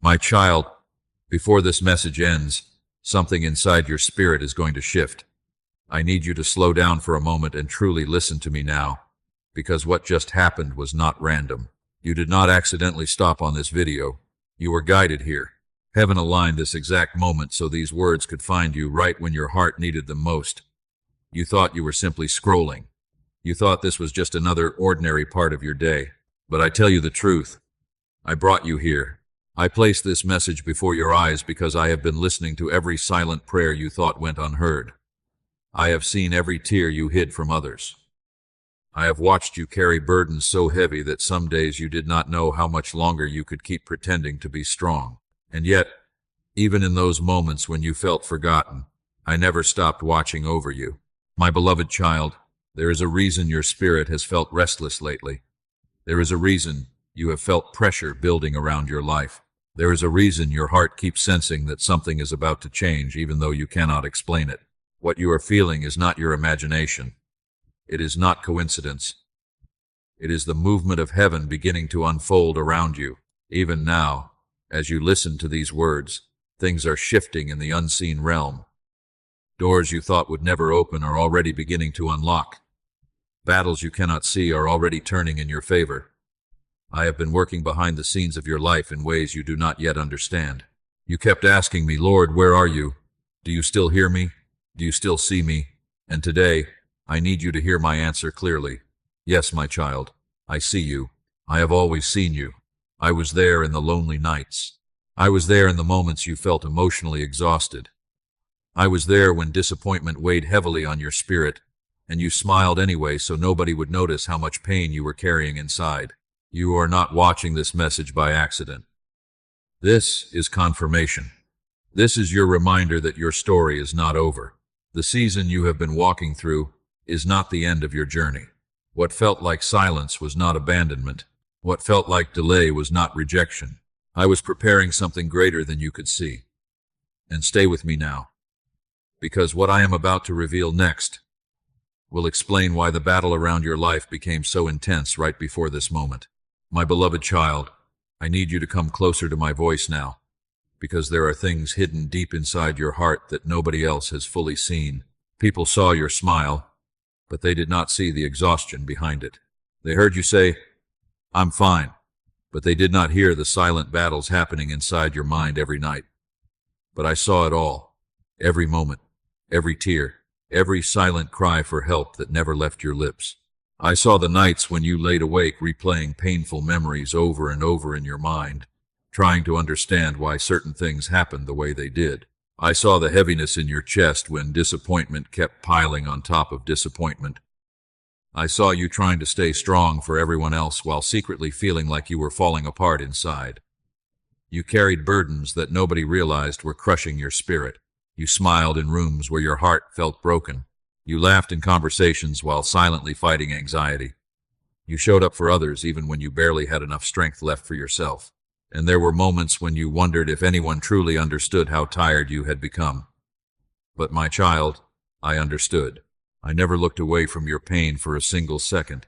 My child, before this message ends, something inside your spirit is going to shift. I need you to slow down for a moment and truly listen to me now, because what just happened was not random. You did not accidentally stop on this video. You were guided here. Heaven aligned this exact moment so these words could find you right when your heart needed them most. You thought you were simply scrolling. You thought this was just another ordinary part of your day. But I tell you the truth. I brought you here. I placed this message before your eyes because I have been listening to every silent prayer you thought went unheard. I have seen every tear you hid from others. I have watched you carry burdens so heavy that some days you did not know how much longer you could keep pretending to be strong. And yet, even in those moments when you felt forgotten, I never stopped watching over you. My beloved child, there is a reason your spirit has felt restless lately. There is a reason you have felt pressure building around your life. There is a reason your heart keeps sensing that something is about to change even though you cannot explain it. What you are feeling is not your imagination. It is not coincidence. It is the movement of heaven beginning to unfold around you. Even now, as you listen to these words, things are shifting in the unseen realm. Doors you thought would never open are already beginning to unlock. Battles you cannot see are already turning in your favor. I have been working behind the scenes of your life in ways you do not yet understand. You kept asking me, Lord, where are you? Do you still hear me? Do you still see me? And today, I need you to hear my answer clearly. Yes, my child, I see you. I have always seen you. I was there in the lonely nights. I was there in the moments you felt emotionally exhausted. I was there when disappointment weighed heavily on your spirit, and you smiled anyway so nobody would notice how much pain you were carrying inside. You are not watching this message by accident. This is confirmation. This is your reminder that your story is not over. The season you have been walking through is not the end of your journey. What felt like silence was not abandonment. What felt like delay was not rejection. I was preparing something greater than you could see. And stay with me now, because what I am about to reveal next will explain why the battle around your life became so intense right before this moment. My beloved child, I need you to come closer to my voice now, because there are things hidden deep inside your heart that nobody else has fully seen. People saw your smile, but they did not see the exhaustion behind it. They heard you say, I'm fine, but they did not hear the silent battles happening inside your mind every night. But I saw it all, every moment, every tear, every silent cry for help that never left your lips. I saw the nights when you laid awake replaying painful memories over and over in your mind, trying to understand why certain things happened the way they did. I saw the heaviness in your chest when disappointment kept piling on top of disappointment. I saw you trying to stay strong for everyone else while secretly feeling like you were falling apart inside. You carried burdens that nobody realized were crushing your spirit. You smiled in rooms where your heart felt broken. You laughed in conversations while silently fighting anxiety. You showed up for others even when you barely had enough strength left for yourself. And there were moments when you wondered if anyone truly understood how tired you had become. But my child, I understood. I never looked away from your pain for a single second.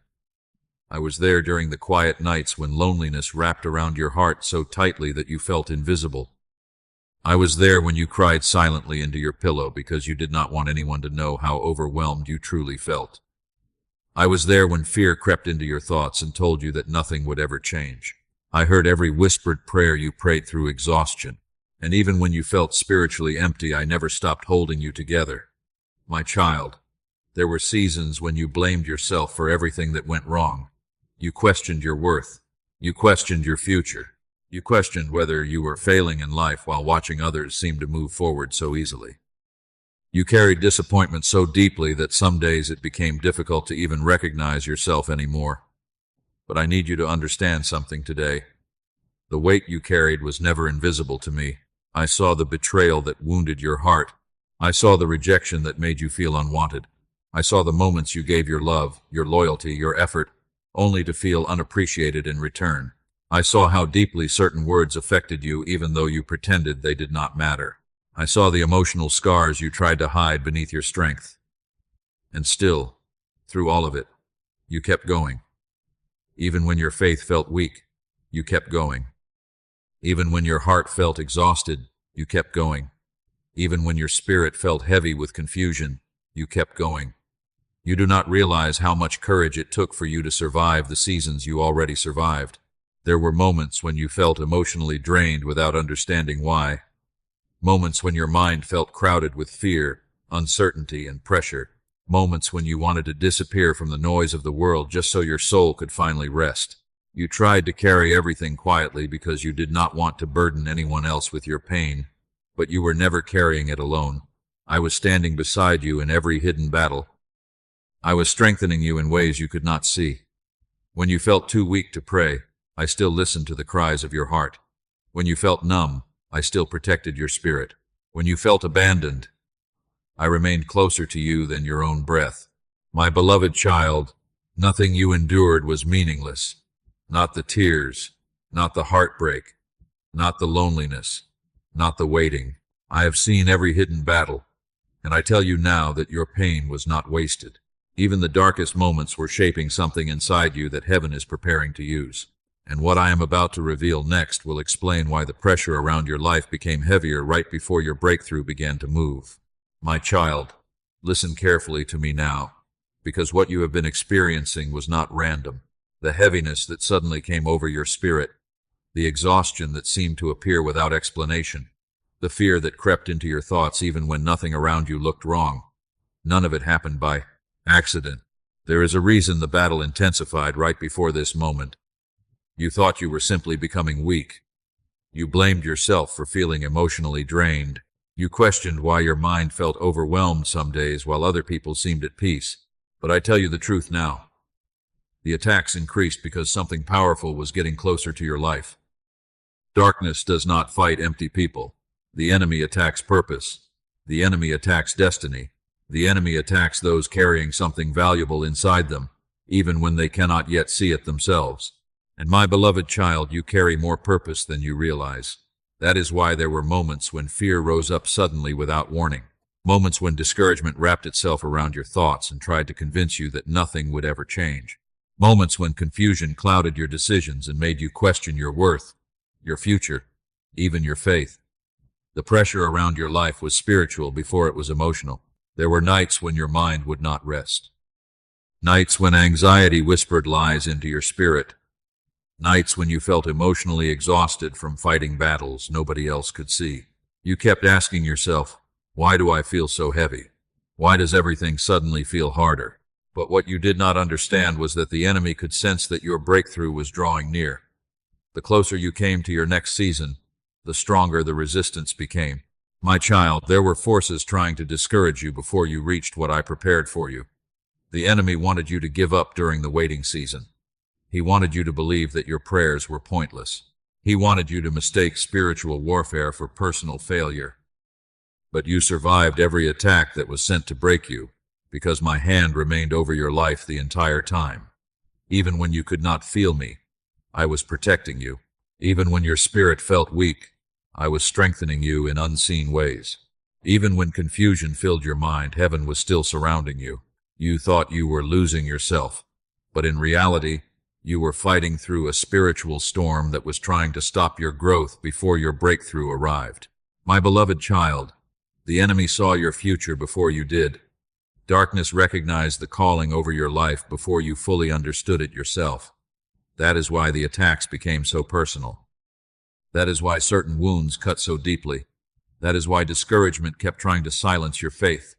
I was there during the quiet nights when loneliness wrapped around your heart so tightly that you felt invisible. I was there when you cried silently into your pillow because you did not want anyone to know how overwhelmed you truly felt. I was there when fear crept into your thoughts and told you that nothing would ever change. I heard every whispered prayer you prayed through exhaustion, and even when you felt spiritually empty, I never stopped holding you together. My child, there were seasons when you blamed yourself for everything that went wrong. You questioned your worth. You questioned your future. You questioned whether you were failing in life while watching others seem to move forward so easily. You carried disappointment so deeply that some days it became difficult to even recognize yourself anymore. But I need you to understand something today. The weight you carried was never invisible to me. I saw the betrayal that wounded your heart. I saw the rejection that made you feel unwanted. I saw the moments you gave your love, your loyalty, your effort, only to feel unappreciated in return. I saw how deeply certain words affected you even though you pretended they did not matter. I saw the emotional scars you tried to hide beneath your strength. And still, through all of it, you kept going. Even when your faith felt weak, you kept going. Even when your heart felt exhausted, you kept going. Even when your spirit felt heavy with confusion, you kept going. You do not realize how much courage it took for you to survive the seasons you already survived. There were moments when you felt emotionally drained without understanding why. Moments when your mind felt crowded with fear, uncertainty, and pressure. Moments when you wanted to disappear from the noise of the world just so your soul could finally rest. You tried to carry everything quietly because you did not want to burden anyone else with your pain, but you were never carrying it alone. I was standing beside you in every hidden battle. I was strengthening you in ways you could not see. When you felt too weak to pray, I still listened to the cries of your heart. When you felt numb, I still protected your spirit. When you felt abandoned, I remained closer to you than your own breath. My beloved child, nothing you endured was meaningless. Not the tears, not the heartbreak, not the loneliness, not the waiting. I have seen every hidden battle, and I tell you now that your pain was not wasted. Even the darkest moments were shaping something inside you that heaven is preparing to use. And what I am about to reveal next will explain why the pressure around your life became heavier right before your breakthrough began to move. My child, listen carefully to me now, because what you have been experiencing was not random. The heaviness that suddenly came over your spirit, the exhaustion that seemed to appear without explanation, the fear that crept into your thoughts even when nothing around you looked wrong. None of it happened by accident. There is a reason the battle intensified right before this moment. You thought you were simply becoming weak. You blamed yourself for feeling emotionally drained. You questioned why your mind felt overwhelmed some days while other people seemed at peace. But I tell you the truth now. The attacks increased because something powerful was getting closer to your life. Darkness does not fight empty people. The enemy attacks purpose. The enemy attacks destiny. The enemy attacks those carrying something valuable inside them, even when they cannot yet see it themselves. And my beloved child, you carry more purpose than you realize. That is why there were moments when fear rose up suddenly without warning. Moments when discouragement wrapped itself around your thoughts and tried to convince you that nothing would ever change. Moments when confusion clouded your decisions and made you question your worth, your future, even your faith. The pressure around your life was spiritual before it was emotional. There were nights when your mind would not rest. Nights when anxiety whispered lies into your spirit. Nights when you felt emotionally exhausted from fighting battles nobody else could see. You kept asking yourself, why do I feel so heavy? Why does everything suddenly feel harder? But what you did not understand was that the enemy could sense that your breakthrough was drawing near. The closer you came to your next season, the stronger the resistance became. My child, there were forces trying to discourage you before you reached what I prepared for you. The enemy wanted you to give up during the waiting season. He wanted you to believe that your prayers were pointless. He wanted you to mistake spiritual warfare for personal failure. But you survived every attack that was sent to break you, because my hand remained over your life the entire time. Even when you could not feel me, I was protecting you. Even when your spirit felt weak, I was strengthening you in unseen ways. Even when confusion filled your mind, heaven was still surrounding you. You thought you were losing yourself, but in reality, you were fighting through a spiritual storm that was trying to stop your growth before your breakthrough arrived. My beloved child, the enemy saw your future before you did. Darkness recognized the calling over your life before you fully understood it yourself. That is why the attacks became so personal. That is why certain wounds cut so deeply. That is why discouragement kept trying to silence your faith.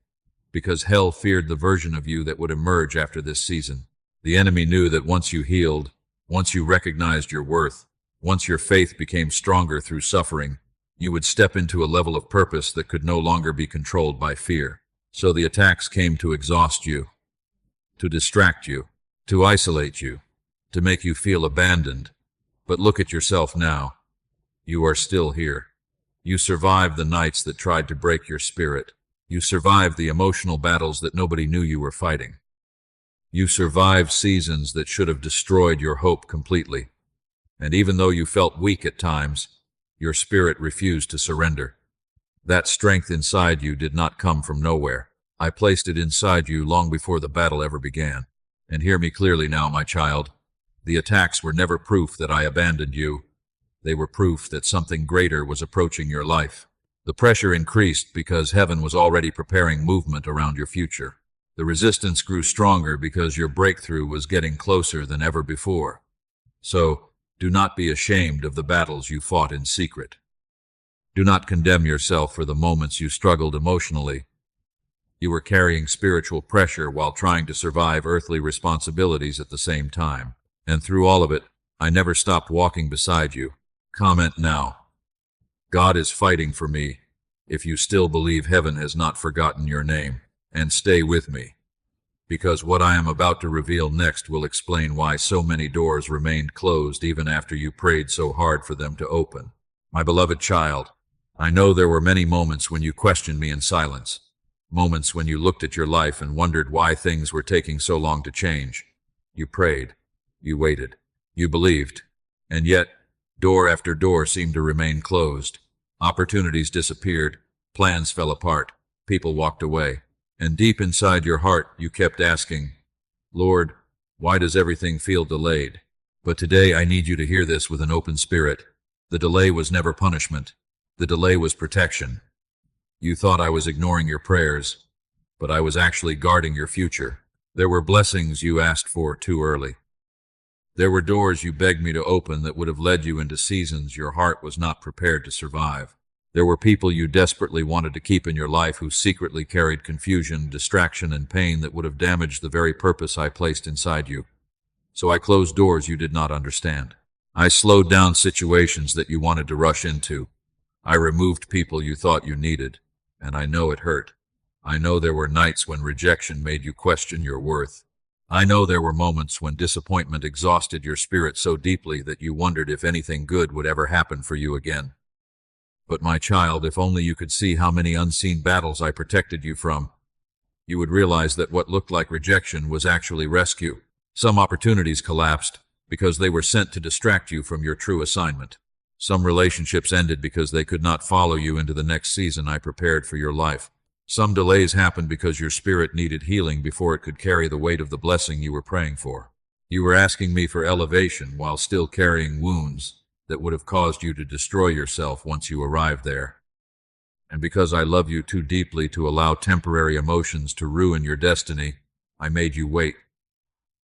Because hell feared the version of you that would emerge after this season. The enemy knew that once you healed, once you recognized your worth, once your faith became stronger through suffering, you would step into a level of purpose that could no longer be controlled by fear. So the attacks came to exhaust you, to distract you, to isolate you, to make you feel abandoned. But look at yourself now. You are still here. You survived the nights that tried to break your spirit. You survived the emotional battles that nobody knew you were fighting. You survived seasons that should have destroyed your hope completely. And even though you felt weak at times, your spirit refused to surrender. That strength inside you did not come from nowhere. I placed it inside you long before the battle ever began. And hear me clearly now, my child. The attacks were never proof that I abandoned you. They were proof that something greater was approaching your life. The pressure increased because heaven was already preparing movement around your future. The resistance grew stronger because your breakthrough was getting closer than ever before. So, do not be ashamed of the battles you fought in secret. Do not condemn yourself for the moments you struggled emotionally. You were carrying spiritual pressure while trying to survive earthly responsibilities at the same time. And through all of it, I never stopped walking beside you. Comment now. God is fighting for me. If you still believe heaven has not forgotten your name, and stay with me. Because what I am about to reveal next will explain why so many doors remained closed even after you prayed so hard for them to open. My beloved child, I know there were many moments when you questioned me in silence. Moments when you looked at your life and wondered why things were taking so long to change. You prayed. You waited. You believed. And yet, door after door seemed to remain closed. Opportunities disappeared. Plans fell apart. People walked away. And deep inside your heart, you kept asking, Lord, why does everything feel delayed? But today I need you to hear this with an open spirit. The delay was never punishment. The delay was protection. You thought I was ignoring your prayers, but I was actually guarding your future. There were blessings you asked for too early. There were doors you begged me to open that would have led you into seasons your heart was not prepared to survive. There were people you desperately wanted to keep in your life who secretly carried confusion, distraction, and pain that would have damaged the very purpose I placed inside you. So I closed doors you did not understand. I slowed down situations that you wanted to rush into. I removed people you thought you needed, and I know it hurt. I know there were nights when rejection made you question your worth. I know there were moments when disappointment exhausted your spirit so deeply that you wondered if anything good would ever happen for you again. But my child, if only you could see how many unseen battles I protected you from, you would realize that what looked like rejection was actually rescue. Some opportunities collapsed because they were sent to distract you from your true assignment. Some relationships ended because they could not follow you into the next season I prepared for your life. Some delays happened because your spirit needed healing before it could carry the weight of the blessing you were praying for. You were asking me for elevation while still carrying wounds that would have caused you to destroy yourself once you arrived there. And because I love you too deeply to allow temporary emotions to ruin your destiny, I made you wait.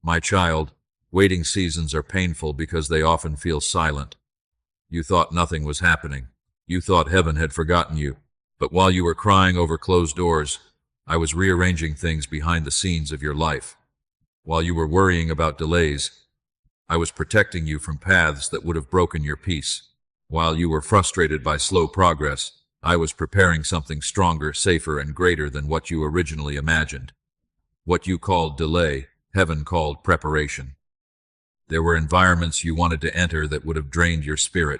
My child, waiting seasons are painful because they often feel silent. You thought nothing was happening. You thought heaven had forgotten you. But while you were crying over closed doors, I was rearranging things behind the scenes of your life. While you were worrying about delays, I was protecting you from paths that would have broken your peace. While you were frustrated by slow progress, I was preparing something stronger, safer, and greater than what you originally imagined. What you called delay, heaven called preparation. There were environments you wanted to enter that would have drained your spirit.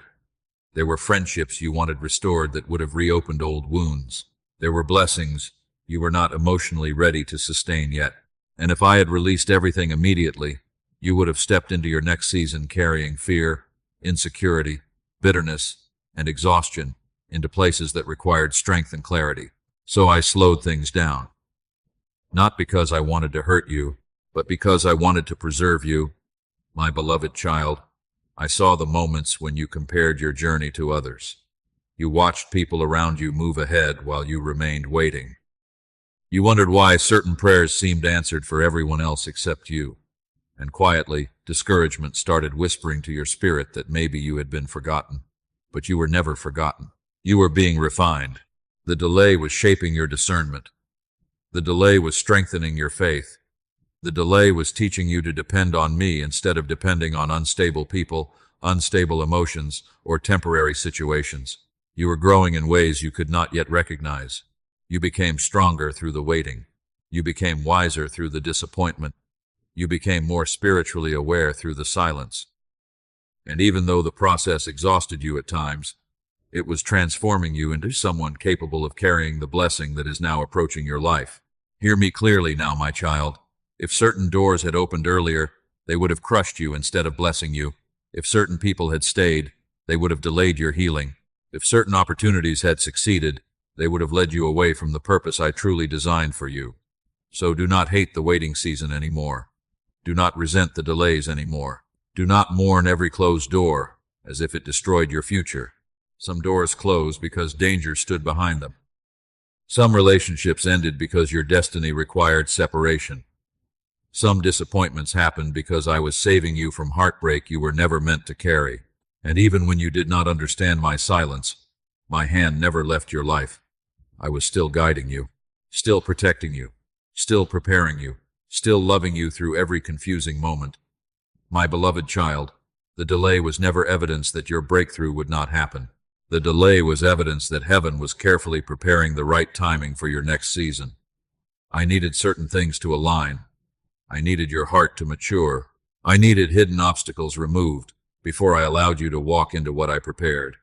There were friendships you wanted restored that would have reopened old wounds. There were blessings you were not emotionally ready to sustain yet. And if I had released everything immediately, you would have stepped into your next season carrying fear, insecurity, bitterness, and exhaustion into places that required strength and clarity. So I slowed things down. Not because I wanted to hurt you, but because I wanted to preserve you. My beloved child, I saw the moments when you compared your journey to others. You watched people around you move ahead while you remained waiting. You wondered why certain prayers seemed answered for everyone else except you. And quietly, discouragement started whispering to your spirit that maybe you had been forgotten. But you were never forgotten. You were being refined. The delay was shaping your discernment. The delay was strengthening your faith. The delay was teaching you to depend on me instead of depending on unstable people, unstable emotions, or temporary situations. You were growing in ways you could not yet recognize. You became stronger through the waiting. You became wiser through the disappointment. You became more spiritually aware through the silence. And even though the process exhausted you at times, it was transforming you into someone capable of carrying the blessing that is now approaching your life. Hear me clearly now, my child. If certain doors had opened earlier, they would have crushed you instead of blessing you. If certain people had stayed, they would have delayed your healing. If certain opportunities had succeeded, they would have led you away from the purpose I truly designed for you. So do not hate the waiting season anymore. Do not resent the delays anymore. Do not mourn every closed door. as if it destroyed your future. Some doors closed because danger stood behind them. Some relationships ended because your destiny required separation. Some disappointments happened because I was saving you from heartbreak you were never meant to carry. And even when you did not understand my silence, my hand never left your life. I was still guiding you, still protecting you, still preparing you, still loving you through every confusing moment. My beloved child, the delay was never evidence that your breakthrough would not happen. The delay was evidence that heaven was carefully preparing the right timing for your next season. I needed certain things to align. I needed your heart to mature. I needed hidden obstacles removed before I allowed you to walk into what I prepared.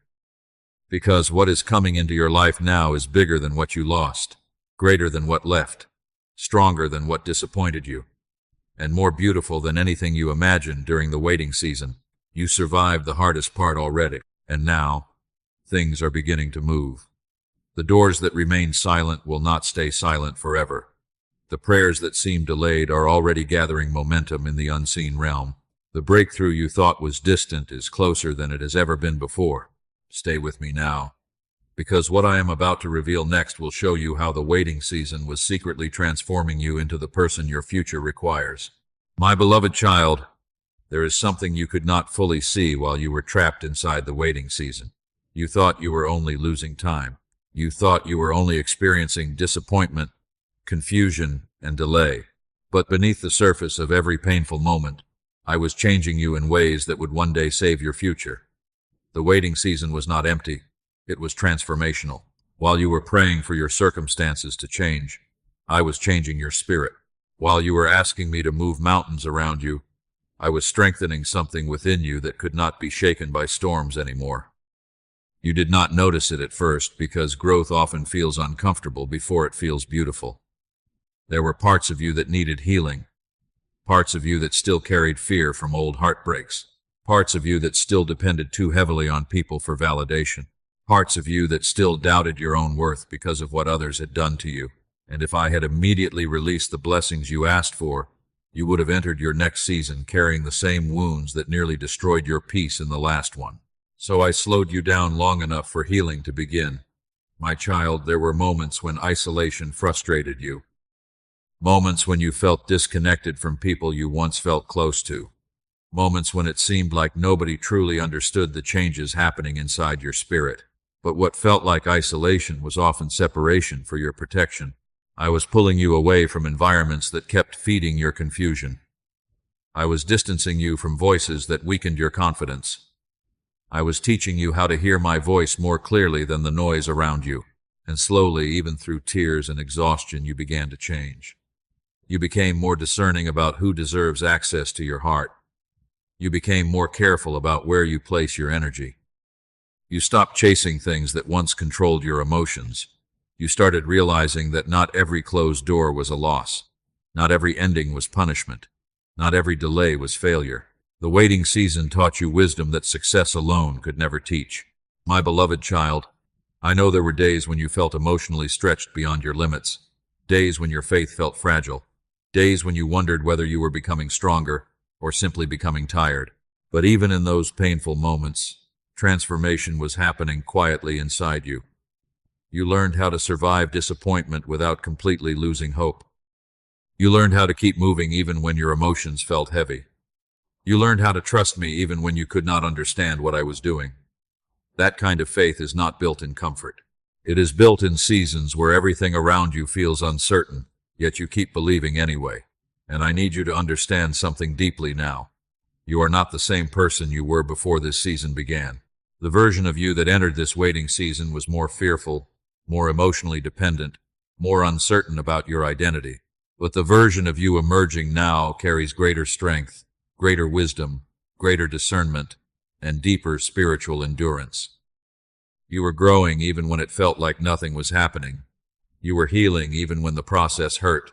Because what is coming into your life now is bigger than what you lost, greater than what left, stronger than what disappointed you, and more beautiful than anything you imagined during the waiting season. You survived the hardest part already, and now things are beginning to move. The doors that remain silent will not stay silent forever. The prayers that seem delayed are already gathering momentum in the unseen realm. The breakthrough you thought was distant is closer than it has ever been before. Stay with me now, because what I am about to reveal next will show you how the waiting season was secretly transforming you into the person your future requires. My beloved child, there is something you could not fully see while you were trapped inside the waiting season. You thought you were only losing time. You thought you were only experiencing disappointment, confusion, and delay. But beneath the surface of every painful moment, I was changing you in ways that would one day save your future. The waiting season was not empty. It was transformational. While you were praying for your circumstances to change, I was changing your spirit. While you were asking me to move mountains around you, I was strengthening something within you that could not be shaken by storms anymore. You did not notice it at first because growth often feels uncomfortable before it feels beautiful. There were parts of you that needed healing, parts of you that still carried fear from old heartbreaks, parts of you that still depended too heavily on people for validation, parts of you that still doubted your own worth because of what others had done to you. And if I had immediately released the blessings you asked for, you would have entered your next season carrying the same wounds that nearly destroyed your peace in the last one. So I slowed you down long enough for healing to begin. My child, there were moments when isolation frustrated you. Moments when you felt disconnected from people you once felt close to. Moments when it seemed like nobody truly understood the changes happening inside your spirit. But what felt like isolation was often separation for your protection. I was pulling you away from environments that kept feeding your confusion. I was distancing you from voices that weakened your confidence. I was teaching you how to hear my voice more clearly than the noise around you. And slowly, even through tears and exhaustion, you began to change. You became more discerning about who deserves access to your heart. You became more careful about where you place your energy. You stopped chasing things that once controlled your emotions. You started realizing that not every closed door was a loss. Not every ending was punishment. Not every delay was failure. The waiting season taught you wisdom that success alone could never teach. My beloved child, I know there were days when you felt emotionally stretched beyond your limits. Days when your faith felt fragile. Days when you wondered whether you were becoming stronger or simply becoming tired. But even in those painful moments, transformation was happening quietly inside you. You learned how to survive disappointment without completely losing hope. You learned how to keep moving even when your emotions felt heavy. You learned how to trust me even when you could not understand what I was doing. That kind of faith is not built in comfort. It is built in seasons where everything around you feels uncertain, yet you keep believing anyway. And I need you to understand something deeply now. You are not the same person you were before this season began. The version of you that entered this waiting season was more fearful, more emotionally dependent, more uncertain about your identity. But the version of you emerging now carries greater strength, greater wisdom, greater discernment, and deeper spiritual endurance. You were growing even when it felt like nothing was happening. You were healing even when the process hurt.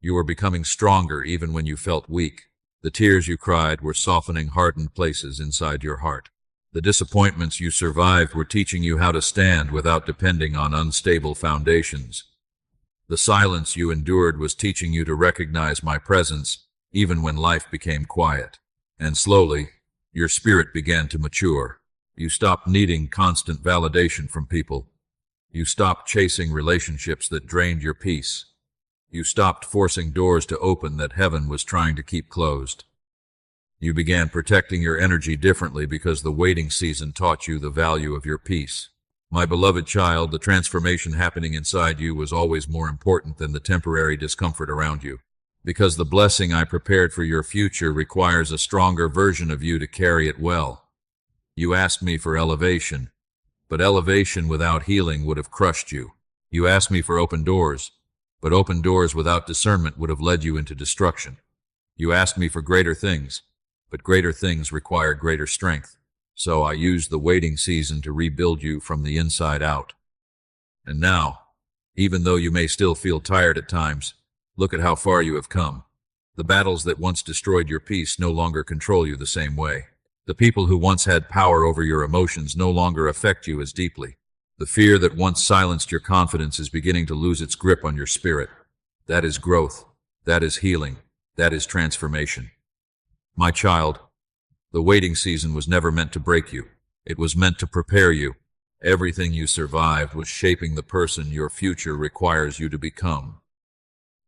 You were becoming stronger even when you felt weak. The tears you cried were softening hardened places inside your heart. The disappointments you survived were teaching you how to stand without depending on unstable foundations. The silence you endured was teaching you to recognize my presence even when life became quiet. And slowly, Your spirit began to mature. You stopped needing constant validation from people. You stopped chasing relationships that drained your peace. You stopped forcing doors to open that heaven was trying to keep closed. You began protecting your energy differently because the waiting season taught you the value of your peace. My beloved child, the transformation happening inside you was always more important than the temporary discomfort around you. Because the blessing I prepared for your future requires a stronger version of you to carry it well. You asked me for elevation, but elevation without healing would have crushed you. You asked me for open doors, but open doors without discernment would have led you into destruction. You asked me for greater things, but greater things require greater strength. So I used the waiting season to rebuild you from the inside out. And now, even though you may still feel tired at times, look at how far you have come. The battles that once destroyed your peace no longer control you the same way. The people who once had power over your emotions no longer affect you as deeply. The fear that once silenced your confidence is beginning to lose its grip on your spirit. That is growth. That is healing. That is transformation. My child, the waiting season was never meant to break you. It was meant to prepare you. Everything you survived was shaping the person your future requires you to become.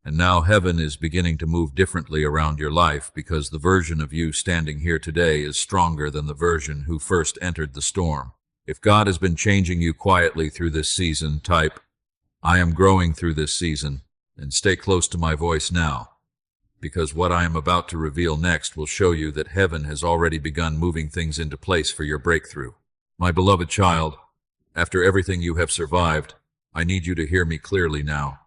And now heaven is beginning to move differently around your life because the version of you standing here today is stronger than the version who first entered the storm. If God has been changing you quietly through this season, type, I am growing through this season, and stay close to my voice now, because what I am about to reveal next will show you that heaven has already begun moving things into place for your breakthrough. My beloved child, after everything you have survived, I need you to hear me clearly now.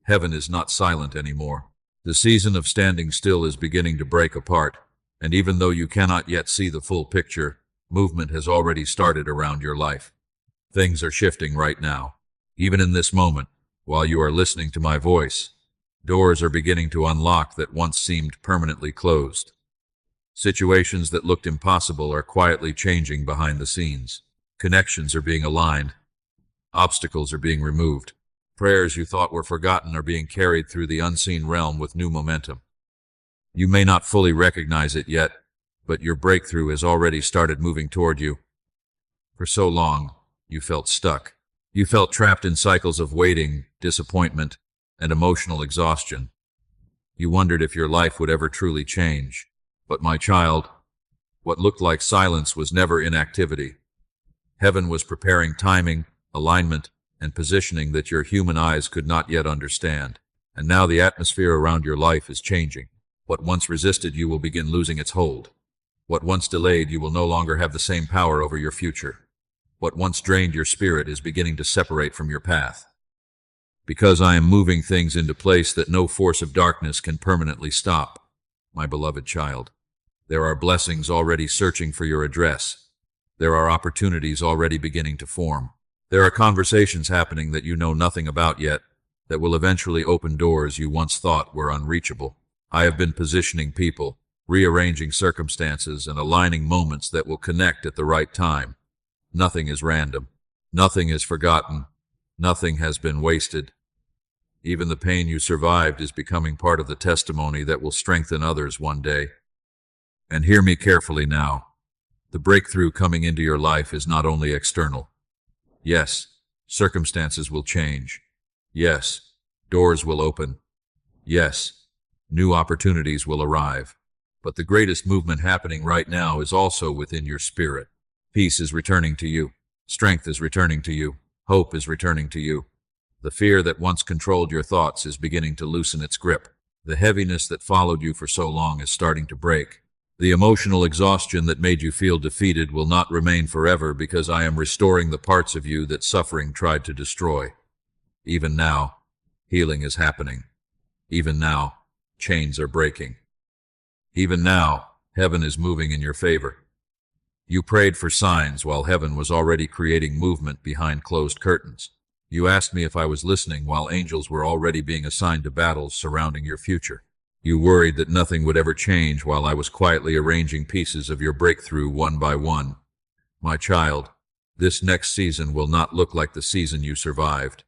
Heaven is not silent anymore. The season of standing still is beginning to break apart, and even though you cannot yet see the full picture, movement has already started around your life. Things are shifting right now. Even in this moment, while you are listening to my voice, doors are beginning to unlock that once seemed permanently closed. Situations that looked impossible are quietly changing behind the scenes. Connections are being aligned. Obstacles are being removed. Prayers you thought were forgotten are being carried through the unseen realm with new momentum. You may not fully recognize it yet, but your breakthrough has already started moving toward you. For so long, you felt stuck. You felt trapped in cycles of waiting, disappointment, and emotional exhaustion. You wondered if your life would ever truly change. But my child, what looked like silence was never inactivity. Heaven was preparing timing, alignment, and positioning that your human eyes could not yet understand. And now the atmosphere around your life is changing. What once resisted you will begin losing its hold. What once delayed you will no longer have the same power over your future. What once drained your spirit is beginning to separate from your path. Because I am moving things into place that no force of darkness can permanently stop, my beloved child. There are blessings already searching for your address. There are opportunities already beginning to form. There are conversations happening that you know nothing about yet, that will eventually open doors you once thought were unreachable. I have been positioning people, rearranging circumstances, and aligning moments that will connect at the right time. Nothing is random. Nothing is forgotten. Nothing has been wasted. Even the pain you survived is becoming part of the testimony that will strengthen others one day. And hear me carefully now. The breakthrough coming into your life is not only external. Yes, circumstances will change. Yes, doors will open. Yes, new opportunities will arrive. But the greatest movement happening right now is also within your spirit. Peace is returning to you. Strength is returning to you. Hope is returning to you. The fear that once controlled your thoughts is beginning to loosen its grip. The heaviness that followed you for so long is starting to break. The emotional exhaustion that made you feel defeated will not remain forever because I am restoring the parts of you that suffering tried to destroy. Even now, healing is happening. Even now, chains are breaking. Even now, heaven is moving in your favor. You prayed for signs while heaven was already creating movement behind closed curtains. You asked me if I was listening while angels were already being assigned to battles surrounding your future. You worried that nothing would ever change while I was quietly arranging pieces of your breakthrough one by one. My child, this next season will not look like the season you survived.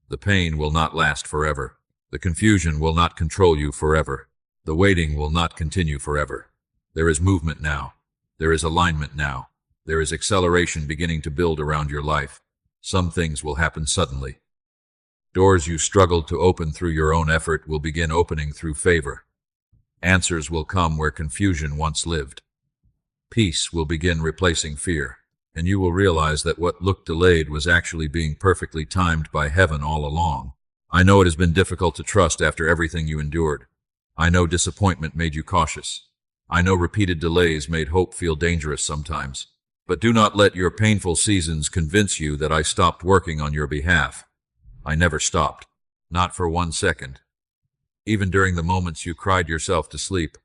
The pain will not last forever. The confusion will not control you forever. The waiting will not continue forever. There is movement now. There is alignment now. There is acceleration beginning to build around your life. Some things will happen suddenly. Doors you struggled to open through your own effort will begin opening through favor. Answers will come where confusion once lived. Peace will begin replacing fear, and you will realize that what looked delayed was actually being perfectly timed by heaven all along. I know it has been difficult to trust after everything you endured. I know disappointment made you cautious. I know repeated delays made hope feel dangerous sometimes. But do not let your painful seasons convince you that I stopped working on your behalf. I never stopped. Not for 1 second. Even during the moments you cried yourself to sleep,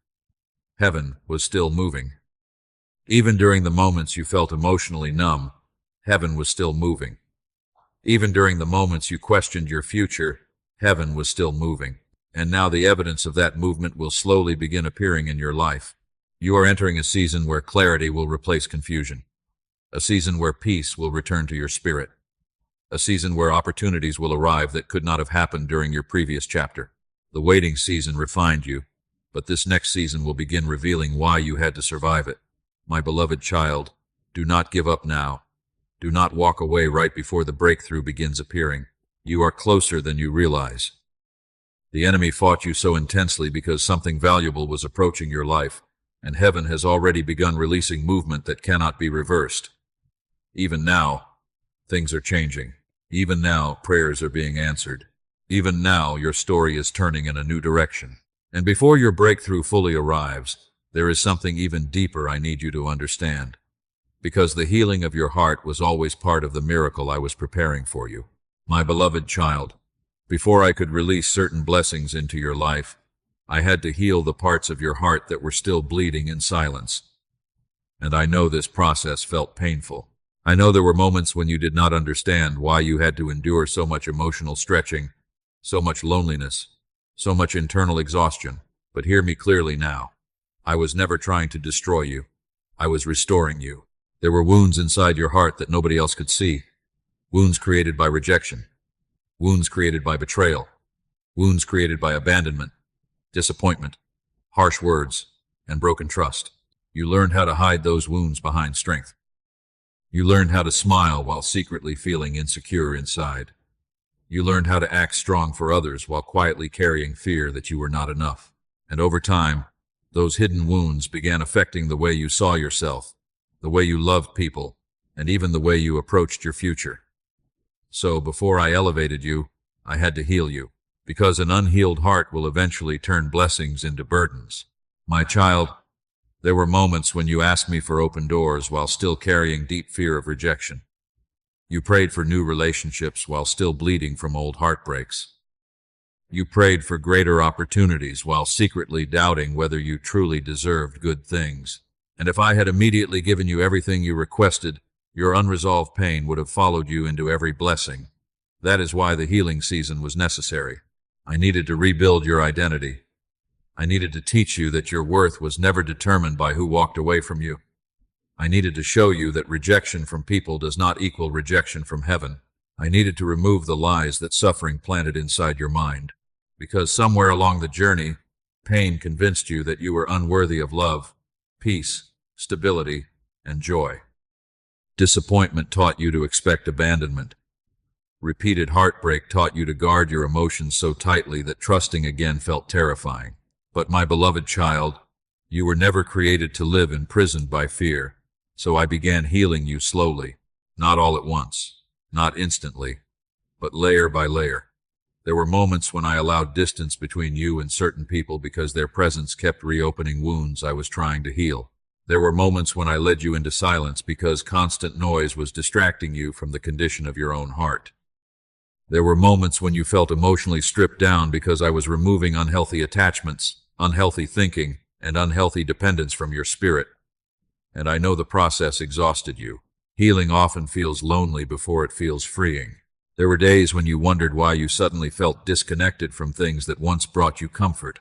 heaven was still moving. Even during the moments you felt emotionally numb, heaven was still moving. Even during the moments you questioned your future, heaven was still moving. And now the evidence of that movement will slowly begin appearing in your life. You are entering a season where clarity will replace confusion. A season where peace will return to your spirit. A season where opportunities will arrive that could not have happened during your previous chapter. The waiting season refined you, but this next season will begin revealing why you had to survive it. My beloved child, do not give up now. Do not walk away right before the breakthrough begins appearing. You are closer than you realize. The enemy fought you so intensely because something valuable was approaching your life, and heaven has already begun releasing movement that cannot be reversed. Even now, things are changing. Even now, prayers are being answered. Even now, your story is turning in a new direction. And before your breakthrough fully arrives, there is something even deeper I need you to understand. Because the healing of your heart was always part of the miracle I was preparing for you. My beloved child, before I could release certain blessings into your life, I had to heal the parts of your heart that were still bleeding in silence. And I know this process felt painful. I know there were moments when you did not understand why you had to endure so much emotional stretching, so much loneliness, so much internal exhaustion. But hear me clearly now. I was never trying to destroy you. I was restoring you. There were wounds inside your heart that nobody else could see. Wounds created by rejection. Wounds created by betrayal. Wounds created by abandonment, disappointment, harsh words, and broken trust. You learned how to hide those wounds behind strength. You learned how to smile while secretly feeling insecure inside. You learned how to act strong for others while quietly carrying fear that you were not enough. And over time, those hidden wounds began affecting the way you saw yourself, the way you loved people, and even the way you approached your future. So before I elevated you, I had to heal you, because an unhealed heart will eventually turn blessings into burdens. My child, there were moments when you asked me for open doors while still carrying deep fear of rejection. You prayed for new relationships while still bleeding from old heartbreaks. You prayed for greater opportunities while secretly doubting whether you truly deserved good things. And if I had immediately given you everything you requested, your unresolved pain would have followed you into every blessing. That is why the healing season was necessary. I needed to rebuild your identity. I needed to teach you that your worth was never determined by who walked away from you. I needed to show you that rejection from people does not equal rejection from heaven. I needed to remove the lies that suffering planted inside your mind. Because somewhere along the journey, pain convinced you that you were unworthy of love, peace, stability, and joy. Disappointment taught you to expect abandonment. Repeated heartbreak taught you to guard your emotions so tightly that trusting again felt terrifying. But my beloved child, you were never created to live imprisoned by fear, so I began healing you slowly, not all at once, not instantly, but layer by layer. There were moments when I allowed distance between you and certain people because their presence kept reopening wounds I was trying to heal. There were moments when I led you into silence because constant noise was distracting you from the condition of your own heart. There were moments when you felt emotionally stripped down because I was removing unhealthy attachments, unhealthy thinking, and unhealthy dependence from your spirit. And I know the process exhausted you. Healing often feels lonely before it feels freeing. There were days when you wondered why you suddenly felt disconnected from things that once brought you comfort.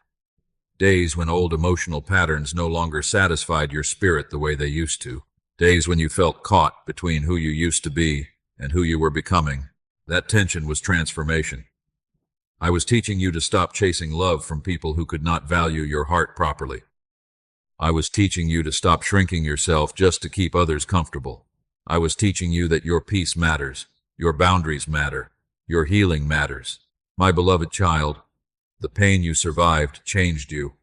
Days when old emotional patterns no longer satisfied your spirit the way they used to. Days when you felt caught between who you used to be and who you were becoming. That tension was transformation. I was teaching you to stop chasing love from people who could not value your heart properly. I was teaching you to stop shrinking yourself just to keep others comfortable. I was teaching you that your peace matters, your boundaries matter, your healing matters. My beloved child, the pain you survived changed you,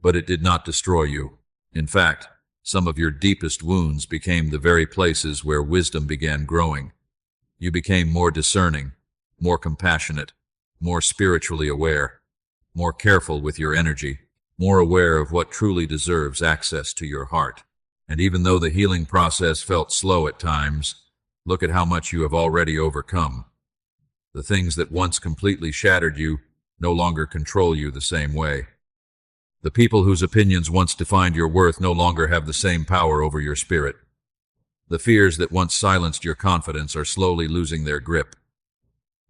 but it did not destroy you. In fact, some of your deepest wounds became the very places where wisdom began growing. You became more discerning, more compassionate, more spiritually aware, more careful with your energy, more aware of what truly deserves access to your heart. And even though the healing process felt slow at times, look at how much you have already overcome. The things that once completely shattered you no longer control you the same way. The people whose opinions once defined your worth no longer have the same power over your spirit. The fears that once silenced your confidence are slowly losing their grip.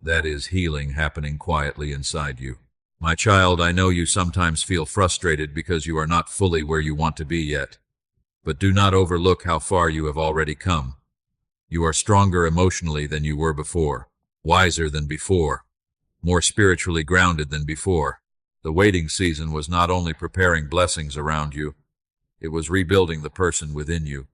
That is healing happening quietly inside you. My child, I know you sometimes feel frustrated because you are not fully where you want to be yet. But do not overlook how far you have already come. You are stronger emotionally than you were before, wiser than before, more spiritually grounded than before. The waiting season was not only preparing blessings around you, it was rebuilding the person within you.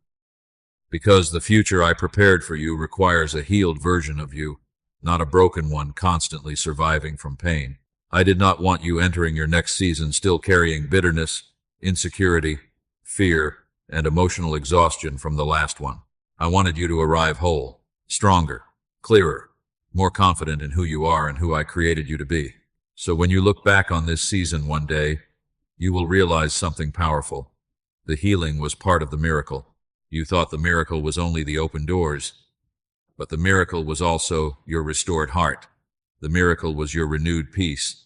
Because the future I prepared for you requires a healed version of you, not a broken one constantly surviving from pain. I did not want you entering your next season still carrying bitterness, insecurity, fear, and emotional exhaustion from the last one. I wanted you to arrive whole, stronger, clearer, more confident in who you are and who I created you to be. So when you look back on this season one day, you will realize something powerful. The healing was part of the miracle. You thought the miracle was only the open doors, but the miracle was also your restored heart. The miracle was your renewed peace.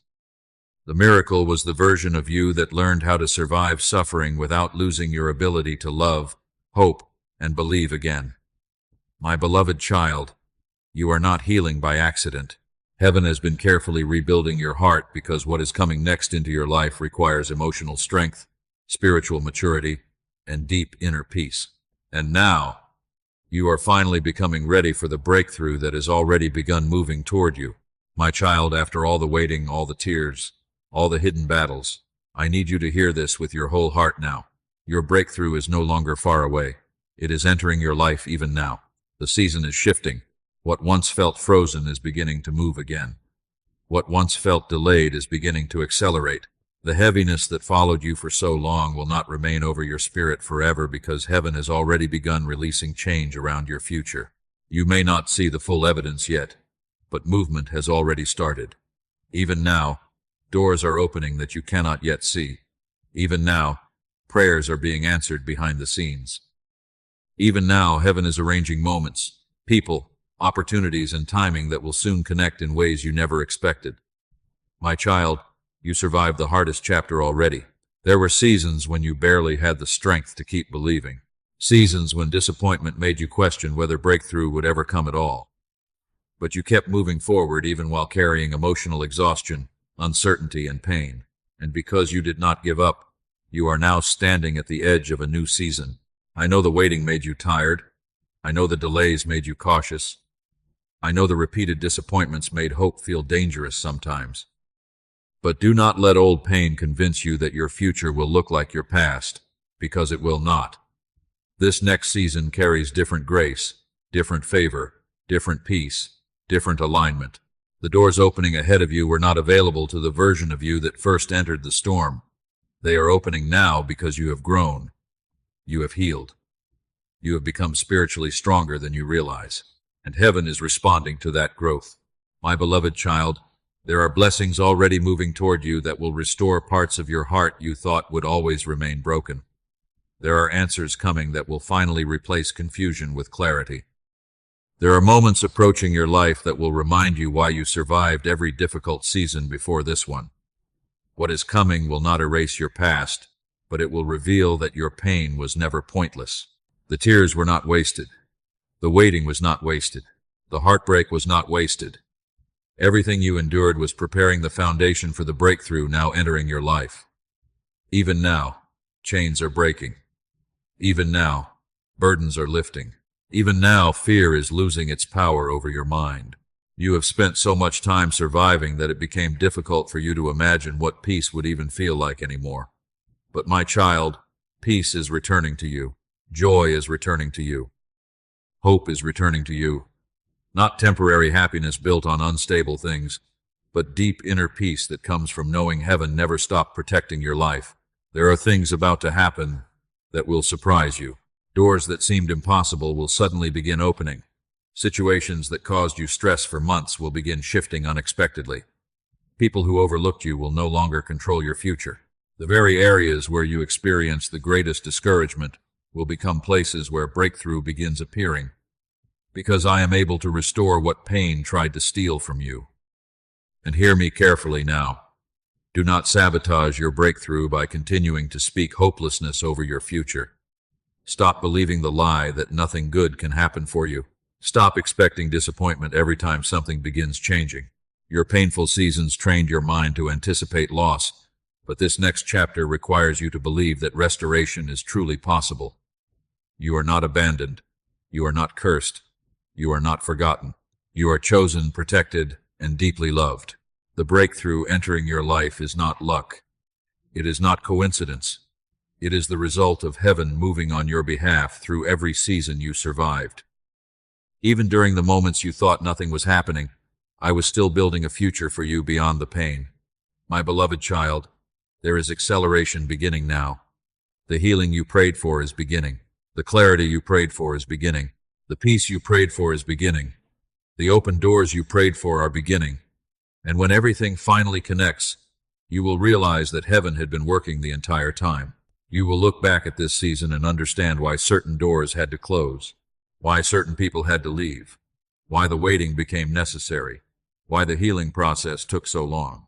The miracle was the version of you that learned how to survive suffering without losing your ability to love, hope, and believe again. My beloved child, you are not healing by accident. Heaven has been carefully rebuilding your heart because what is coming next into your life requires emotional strength, spiritual maturity, and deep inner peace. And now, you are finally becoming ready for the breakthrough that has already begun moving toward you. My child, after all the waiting, all the tears, all the hidden battles, I need you to hear this with your whole heart now. Your breakthrough is no longer far away. It is entering your life even now. The season is shifting. What once felt frozen is beginning to move again. What once felt delayed is beginning to accelerate. The heaviness that followed you for so long will not remain over your spirit forever because heaven has already begun releasing change around your future. You may not see the full evidence yet, but movement has already started. Even now, doors are opening that you cannot yet see. Even now, prayers are being answered behind the scenes. Even now, heaven is arranging moments, people, opportunities, and timing that will soon connect in ways you never expected. My child, you survived the hardest chapter already. There were seasons when you barely had the strength to keep believing. Seasons when disappointment made you question whether breakthrough would ever come at all. But you kept moving forward even while carrying emotional exhaustion, uncertainty, and pain. And because you did not give up, you are now standing at the edge of a new season. I know the waiting made you tired. I know the delays made you cautious. I know the repeated disappointments made hope feel dangerous sometimes. But do not let old pain convince you that your future will look like your past, because it will not. This next season carries different grace, different favor, different peace, different alignment. The doors opening ahead of you were not available to the version of you that first entered the storm. They are opening now because you have grown. You have healed. You have become spiritually stronger than you realize. And heaven is responding to that growth. My beloved child, there are blessings already moving toward you that will restore parts of your heart you thought would always remain broken. There are answers coming that will finally replace confusion with clarity. There are moments approaching your life that will remind you why you survived every difficult season before this one. What is coming will not erase your past, but it will reveal that your pain was never pointless. The tears were not wasted. The waiting was not wasted. The heartbreak was not wasted. Everything you endured was preparing the foundation for the breakthrough now entering your life. Even now, chains are breaking. Even now, burdens are lifting. Even now, fear is losing its power over your mind. You have spent so much time surviving that it became difficult for you to imagine what peace would even feel like anymore. But my child, Peace is returning to you. Joy is returning to you. Hope is returning to you. Not temporary happiness built on unstable things, but deep inner peace that comes from knowing heaven never stopped protecting your life. There are things about to happen that will surprise you. Doors that seemed impossible will suddenly begin opening. Situations that caused you stress for months will begin shifting unexpectedly. People who overlooked you will no longer control your future. The very areas where you experience the greatest discouragement will become places where breakthrough begins appearing, because I am able to restore what pain tried to steal from you. And hear me carefully now. Do not sabotage your breakthrough by continuing to speak hopelessness over your future. Stop believing the lie that nothing good can happen for you. Stop expecting disappointment every time something begins changing. Your painful seasons trained your mind to anticipate loss, but this next chapter requires you to believe that restoration is truly possible. You are not abandoned. You are not cursed. You are not forgotten. You are chosen, protected, and deeply loved. The breakthrough entering your life is not luck. It is not coincidence. It is the result of heaven moving on your behalf through every season you survived. Even during the moments you thought nothing was happening, I was still building a future for you beyond the pain. My beloved child, there is acceleration beginning now. The healing you prayed for is beginning. The clarity you prayed for is beginning. The peace you prayed for is beginning. The open doors you prayed for are beginning. And when everything finally connects, you will realize that heaven had been working the entire time. You will look back at this season and understand why certain doors had to close, why certain people had to leave, why the waiting became necessary, why the healing process took so long.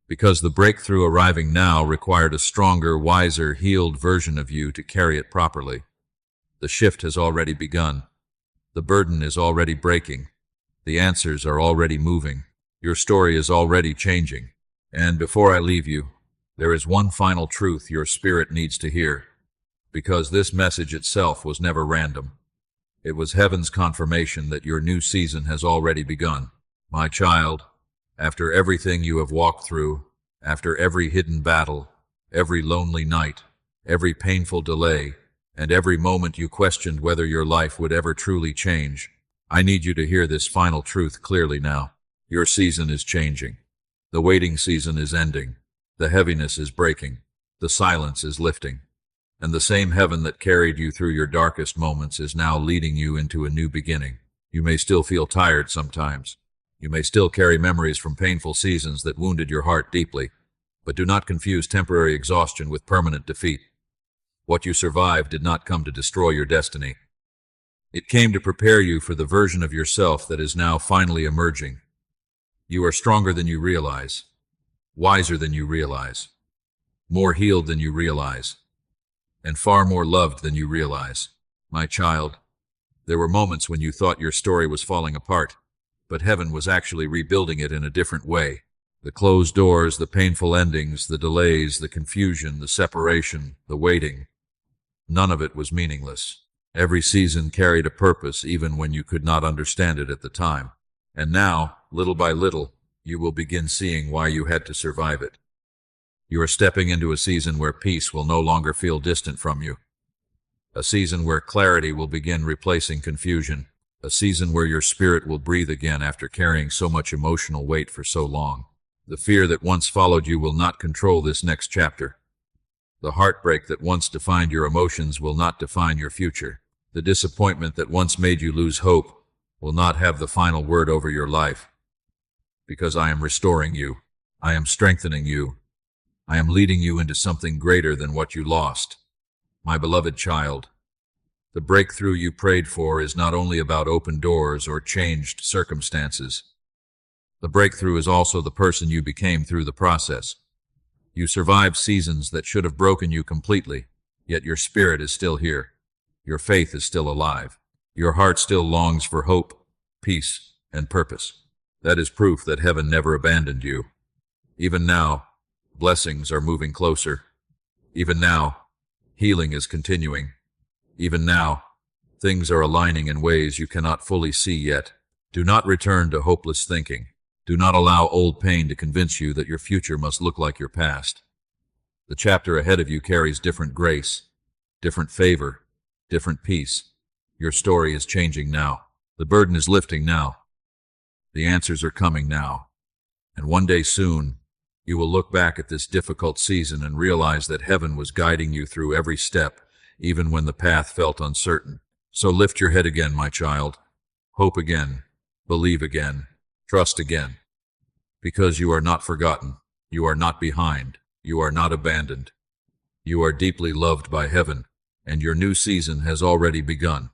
Because the breakthrough arriving now required a stronger, wiser, healed version of you to carry it properly. The shift has already begun. The burden is already breaking. The answers are already moving. Your story is already changing. And before I leave you, there is one final truth your spirit needs to hear, because this message itself was never random. It was heaven's confirmation that your new season has already begun. My child, after everything you have walked through, after every hidden battle, every lonely night, every painful delay, and every moment you questioned whether your life would ever truly change, I need you to hear this final truth clearly now. Your season is changing. The waiting season is ending. The heaviness is breaking. The silence is lifting. And the same heaven that carried you through your darkest moments is now leading you into a new beginning. You may still feel tired sometimes. You may still carry memories from painful seasons that wounded your heart deeply, but do not confuse temporary exhaustion with permanent defeat. What you survived did not come to destroy your destiny. It came to prepare you for the version of yourself that is now finally emerging. You are stronger than you realize, wiser than you realize, more healed than you realize, and far more loved than you realize. My child, there were moments when you thought your story was falling apart, but heaven was actually rebuilding it in a different way. The closed doors, the painful endings, the delays, the confusion, the separation, the waiting, none of it was meaningless. Every season carried a purpose even when you could not understand it at the time. And now, little by little, you will begin seeing why you had to survive it. You are stepping into a season where peace will no longer feel distant from you. A season where clarity will begin replacing confusion. A season where your spirit will breathe again after carrying so much emotional weight for so long. The fear that once followed you will not control this next chapter. The heartbreak that once defined your emotions will not define your future. The disappointment that once made you lose hope will not have the final word over your life. Because I am restoring you. I am strengthening you. I am leading you into something greater than what you lost. My beloved child, the breakthrough you prayed for is not only about open doors or changed circumstances. The breakthrough is also the person you became through the process. You survived seasons that should have broken you completely, yet your spirit is still here. Your faith is still alive. Your heart still longs for hope, peace, and purpose. That is proof that heaven never abandoned you. Even now, blessings are moving closer. Even now, healing is continuing. Even now, things are aligning in ways you cannot fully see yet. Do not return to hopeless thinking. Do not allow old pain to convince you that your future must look like your past. The chapter ahead of you carries different grace, different favor, different peace. Your story is changing now. The burden is lifting now. The answers are coming now. And one day soon, you will look back at this difficult season and realize that heaven was guiding you through every step, even when the path felt uncertain. So lift your head again, my child. Hope again. Believe again. Trust again. Because you are not forgotten. You are not behind. You are not abandoned. You are deeply loved by heaven, and your new season has already begun.